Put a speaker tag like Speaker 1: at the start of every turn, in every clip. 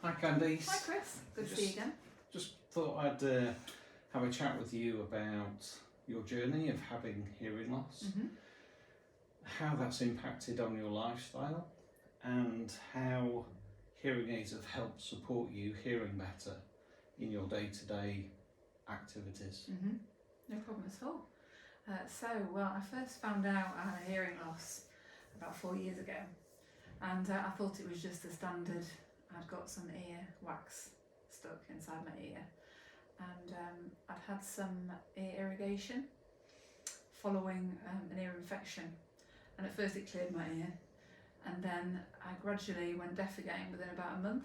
Speaker 1: Hi Candice.
Speaker 2: Hi Chris, good to see you again.
Speaker 1: Just thought I'd have a chat with you about your journey of having hearing loss, how that's impacted on your lifestyle, and how hearing aids have helped support you hearing better in your day-to-day activities.
Speaker 2: No problem at all. I first found out I had a hearing loss about 4 years ago, and I thought it was just the standard. I'd got some ear wax stuck inside my ear, and I'd had some ear irrigation following an ear infection, and at first it cleared my ear, and then I gradually went deaf again within about a month.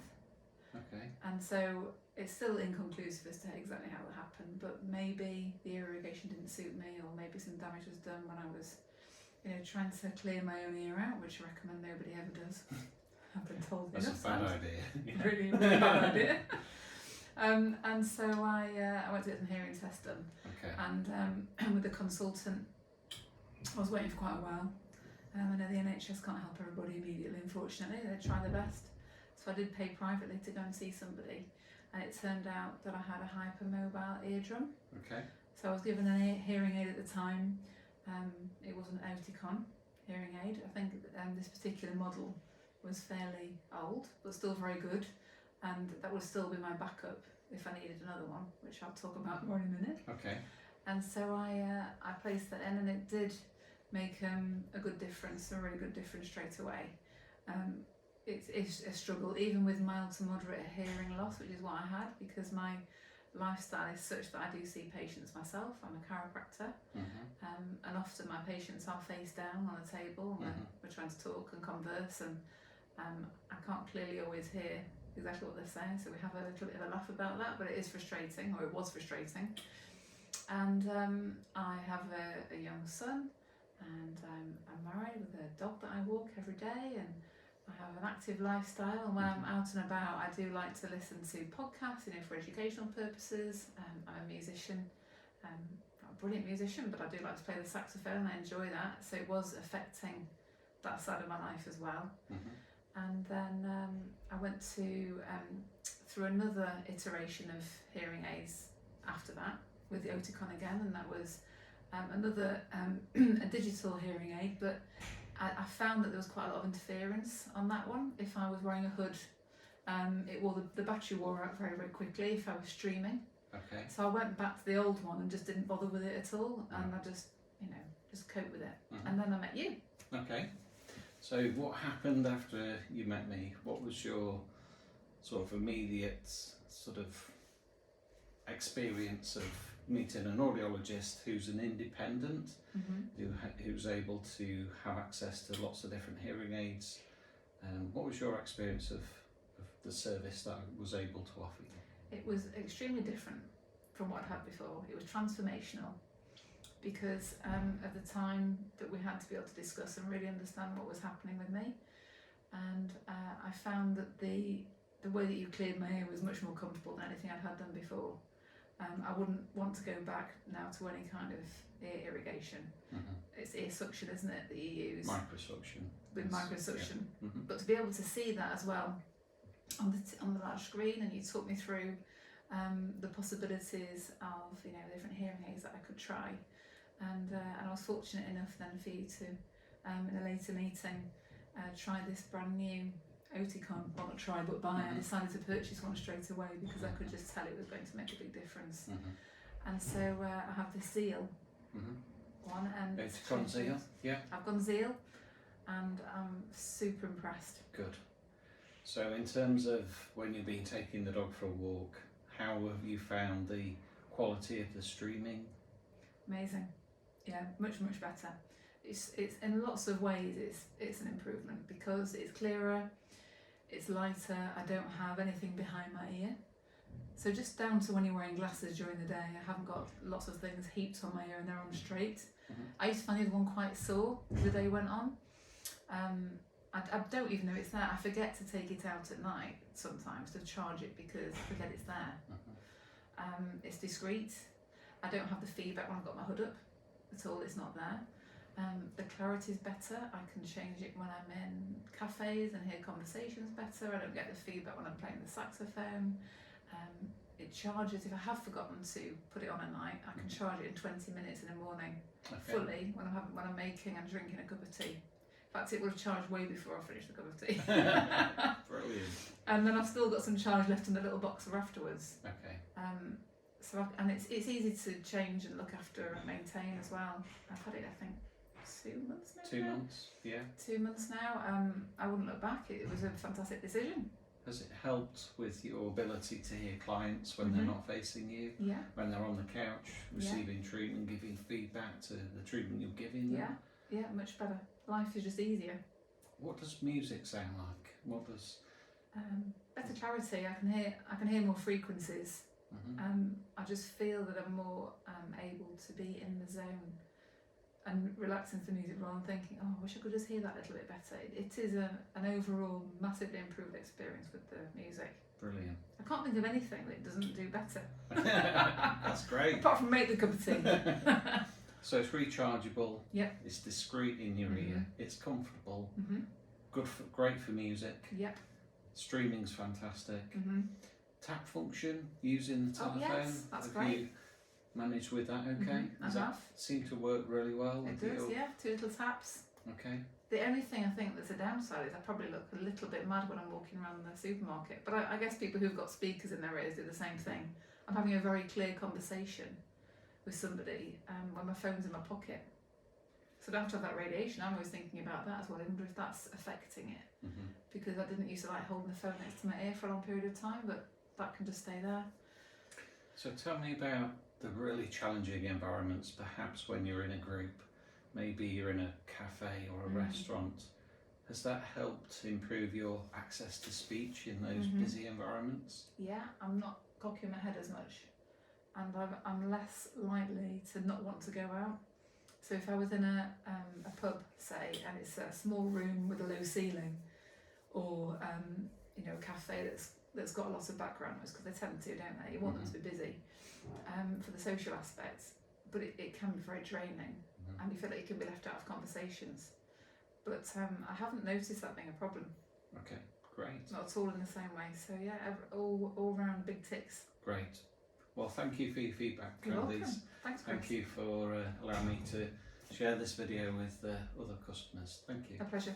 Speaker 1: Okay.
Speaker 2: And so it's still inconclusive as to exactly how it happened, but maybe the ear irrigation didn't suit me, or maybe some damage was done when I was, trying to clear my own ear out, which I recommend nobody ever does. I've been told
Speaker 1: That's
Speaker 2: enough
Speaker 1: a bad
Speaker 2: times.
Speaker 1: idea.
Speaker 2: Really bad idea. And so I went to get some hearing tests done,
Speaker 1: Okay.
Speaker 2: and with the consultant, I was waiting for quite a while. I know the NHS can't help everybody immediately, unfortunately. They try their best. So I did pay privately to go and see somebody, and it turned out that I had a hypermobile eardrum.
Speaker 1: Okay.
Speaker 2: So I was given a hearing aid at the time. It was an Oticon hearing aid. I think this particular model was fairly old, but still very good, and that would still be my backup if I needed another one, which I'll talk about more in a minute.
Speaker 1: Okay.
Speaker 2: And so I placed that in, and it did make a good difference, a really good difference straight away. It's a struggle, even with mild to moderate hearing loss, which is what I had, because my lifestyle is such that I do see patients myself. I'm a chiropractor, and often my patients are face down on a table, and we're trying to talk and converse, and I can't clearly always hear exactly what they're saying, so we have a little bit of a laugh about that, but it is frustrating, or it was frustrating. And I have a young son, and I'm married with a dog that I walk every day, and I have an active lifestyle, and when I'm out and about I do like to listen to podcasts, for educational purposes. I'm a musician, not a brilliant musician, but I do like to play the saxophone, I enjoy that, so it was affecting that side of my life as well. And then I went through another iteration of hearing aids after that, with the Oticon again, and that was another a digital hearing aid, but I found that there was quite a lot of interference on that one. If I was wearing a hood, the battery wore out very, very quickly if I was streaming.
Speaker 1: Okay.
Speaker 2: So I went back to the old one and just didn't bother with it at all, and I just cope with it. And then I met you.
Speaker 1: Okay. So what happened after you met me? What was your sort of immediate sort of experience of meeting an audiologist who's an independent, who's able to have access to lots of different hearing aids? What was your experience of the service that I was able to offer you?
Speaker 2: It was extremely different from what I'd had before. It was transformational, because of the time that we had to be able to discuss and really understand what was happening with me. And I found that the way that you cleared my ear was much more comfortable than anything I'd had done before. I wouldn't want to go back now to any kind of ear irrigation. It's ear suction, isn't it, that you use?
Speaker 1: Microsuction.
Speaker 2: With microsuction.
Speaker 1: Yeah.
Speaker 2: But to be able to see that as well on the large screen, and you took me through the possibilities of the different hearing aids that I could try. And I was fortunate enough then for you to, in a later meeting, try this brand new Oticon. Well, not try, but buy. I decided to purchase one straight away because I could just tell it was going to make a big difference. And so I have this Zeal one, and
Speaker 1: Oticon Zeal, yeah.
Speaker 2: I've gone Zeal, and I'm super impressed.
Speaker 1: Good. So in terms of when you've been taking the dog for a walk, how have you found the quality of the streaming?
Speaker 2: Amazing. Yeah, much better. It's in lots of ways it's an improvement, because it's clearer, it's lighter. I don't have anything behind my ear, so just down to when you're wearing glasses during the day, I haven't got lots of things heaped on my ear and they're on straight. I used to find the other one quite sore as the day went on. I don't even know it's there. I forget to take it out at night sometimes to charge it, because I forget it's there. It's discreet. I don't have the feedback when I've got my hood up at all, it's not there. The clarity's better. I can change it when I'm in cafes and hear conversations better. I don't get the feedback when I'm playing the saxophone. It charges, if I have forgotten to put it on at night, I can charge it in 20 minutes in the morning, fully, when I'm making and drinking a cup of tea. In fact, it would have charged way before I finished the cup of tea.
Speaker 1: Brilliant.
Speaker 2: And then I've still got some charge left in the little boxer afterwards.
Speaker 1: Okay.
Speaker 2: And it's easy to change and look after and maintain as well. I've had it, I think, 2 months now.
Speaker 1: 2 months, yeah.
Speaker 2: 2 months now. I wouldn't look back. It was a fantastic decision.
Speaker 1: Has it helped with your ability to hear clients when they're not facing you?
Speaker 2: Yeah.
Speaker 1: When they're on the couch, receiving treatment, giving feedback to the treatment you're giving them?
Speaker 2: Yeah, much better. Life is just easier.
Speaker 1: What does music sound like? What does...
Speaker 2: Better clarity. I can hear more frequencies. I just feel that I'm more able to be in the zone and relaxing to the music rather than thinking, oh, I wish I could just hear that a little bit better. It is an overall massively improved experience with the music.
Speaker 1: Brilliant.
Speaker 2: I can't think of anything that it doesn't do better.
Speaker 1: That's great.
Speaker 2: Apart from make the cup of tea.
Speaker 1: So it's rechargeable.
Speaker 2: Yeah.
Speaker 1: It's discreet in your ear. It's comfortable.
Speaker 2: Mm-hmm.
Speaker 1: Great for music.
Speaker 2: Yep.
Speaker 1: Streaming's fantastic.
Speaker 2: Mm-hmm.
Speaker 1: Tap function using the telephone.
Speaker 2: Oh, yes, that's
Speaker 1: have
Speaker 2: great.
Speaker 1: you managed with that? Okay.
Speaker 2: I have.
Speaker 1: Seem to work really well.
Speaker 2: It does, yeah. 2 little taps.
Speaker 1: Okay.
Speaker 2: The only thing I think that's a downside is I probably look a little bit mad when I'm walking around the supermarket. But I guess people who've got speakers in their ears do the same thing. I'm having a very clear conversation with somebody when my phone's in my pocket. So after that radiation, I'm always thinking about that as well. I wonder if that's affecting it. Because I didn't used to like holding the phone next to my ear for a long period of time, but that can just stay there.
Speaker 1: So tell me about the really challenging environments, perhaps when you're in a group. Maybe you're in a cafe or a restaurant. Has that helped improve your access to speech in those busy environments?
Speaker 2: Yeah, I'm not cocking my head as much, and I'm less likely to not want to go out. So if I was in a pub, say, and it's a small room with a low ceiling, or a cafe that's got a lot of background noise, because they tend to, don't they? You want them to be busy for the social aspects, but it can be very draining, and you feel like you can be left out of conversations. But I haven't noticed that being a problem.
Speaker 1: Okay, great.
Speaker 2: Not at all in the same way. So yeah, all round big ticks.
Speaker 1: Great. Well, thank you for your feedback, Candice.
Speaker 2: You're welcome. Thanks, Chris.
Speaker 1: Thank you for allowing me to share this video with other customers. Thank you.
Speaker 2: A pleasure.